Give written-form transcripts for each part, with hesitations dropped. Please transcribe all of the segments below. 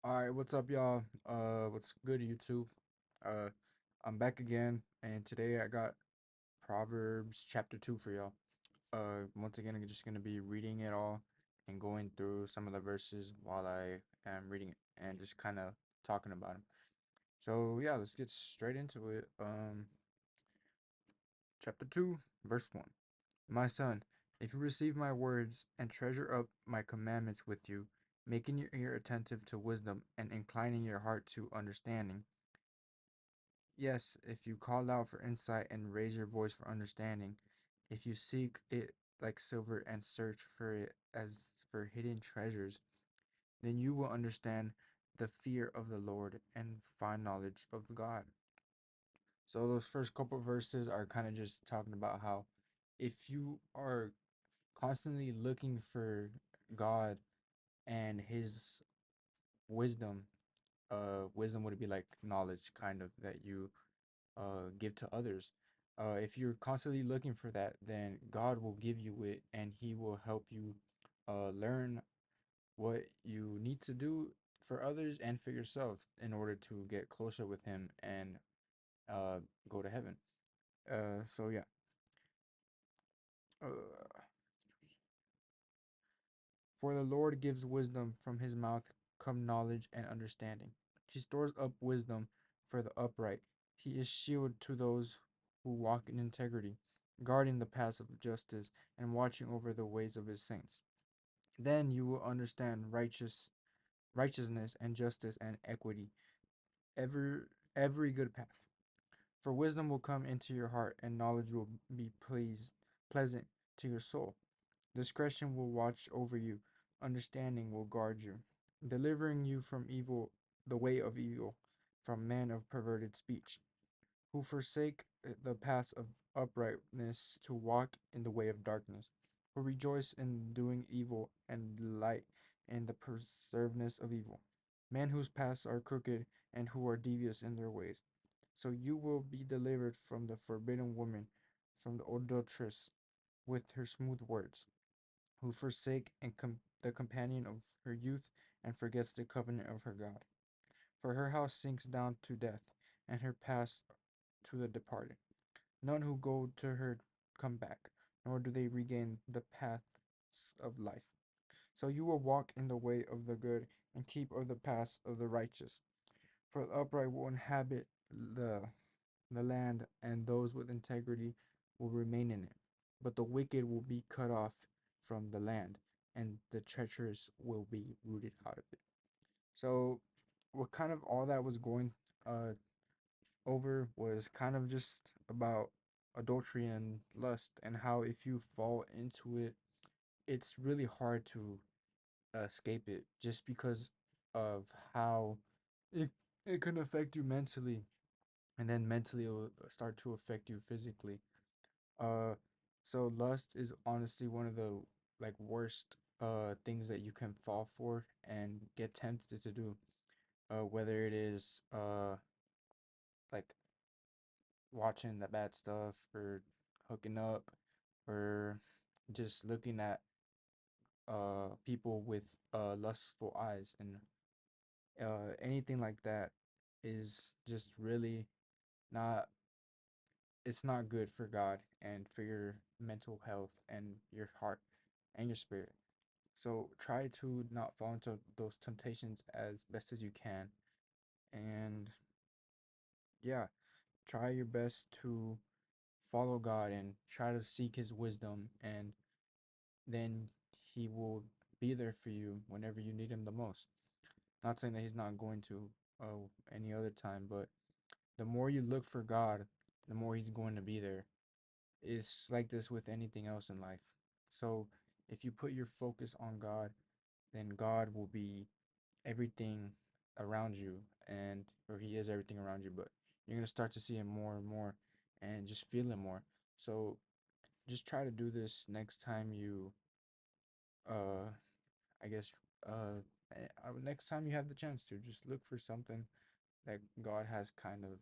All right, what's up, y'all? What's good, YouTube? Uh, I'm back again, and today I got Proverbs Chapter 2 for y'all. Once again, I'm just gonna be reading it all and going through some of the verses while I am reading it and just kind of talking about them. So yeah, let's get straight into it. Chapter 2, verse 1. My son, if you receive my words and treasure up my commandments with you, making your ear attentive to wisdom and inclining your heart to understanding. Yes, if you call out for insight and raise your voice for understanding, if you seek it like silver and search for it as for hidden treasures, then you will understand the fear of the Lord and find knowledge of God. So those first couple verses are kind of just talking about how if you are constantly looking for God and his wisdom, wisdom would be like knowledge kind of that you give to others. If you're constantly looking for that, then God will give you it and He will help you learn what you need to do for others and for yourself in order to get closer with Him and uh, go to heaven. So yeah. Uh, for the Lord gives wisdom, from His mouth come knowledge and understanding. He stores up wisdom for the upright. He is shield to those who walk in integrity, guarding the paths of justice and watching over the ways of his saints. Then you will understand righteousness and justice and equity, every every good path. For wisdom will come into your heart, and knowledge will be pleasant to your soul. Discretion will watch over you, understanding will guard you, delivering you from evil, the way of evil, from men of perverted speech, who forsake the paths of uprightness to walk in the way of darkness, who rejoice in doing evil and delight in the preservedness of evil, men whose paths are crooked and who are devious in their ways. So you will be delivered from the forbidden woman, from the adulteress with her smooth words, who forsake the companion of her youth and forgets the covenant of her God. For her house sinks down to death, and her paths to the departed. None who go to her come back, nor do they regain the paths of life. So you will walk in the way of the good and keep of the paths of the righteous. For the upright will inhabit the land, and those with integrity will remain in it. But the wicked will be cut off from the land, and the treacherous will be rooted out of it. So, what kind of all that was going over was kind of just about adultery and lust, and how if you fall into it, it's really hard to escape it just because of how it it can affect you mentally, and then mentally it will start to affect you physically. Uh, so lust is honestly one of the like worst things that you can fall for and get tempted to do. Whether it is like watching the bad stuff or hooking up or just looking at people with lustful eyes, and anything like that is just really not, it's not good for God and for your mental health and your heart and your spirit. So try to not fall into those temptations as best as you can. And yeah, try your best to follow God and try to seek his wisdom, and then he will be there for you whenever you need him the most. Not saying that he's not going to any other time, but the more you look for God, the more he's going to be there. It's like this with anything else in life. So if you put your focus on God, then God will be everything around you, and or he is everything around you, but you're going to start to see him more and more and just feel him more. So just try to do this next time you uh I guess next time you have the chance to just look for something that God has kind of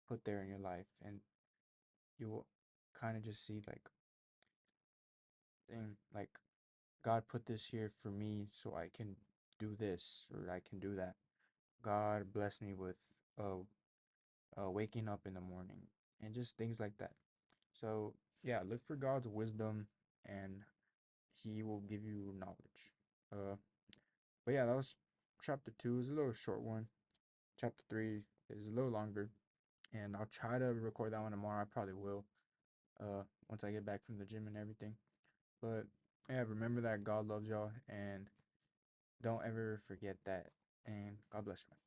put there in your life, and you will kind of just see like, thing like, God put this here for me so I can do this or I can do that. God blessed me with uh, waking up in the morning and just things like that. So yeah, look for God's wisdom, and He will give you knowledge. Uh, but yeah, that was chapter two. It's a little short one. Chapter three is a little longer, and I'll try to record that one tomorrow. I probably will. Once I get back from the gym and everything. But yeah, remember that God loves y'all, and don't ever forget that. And God bless you.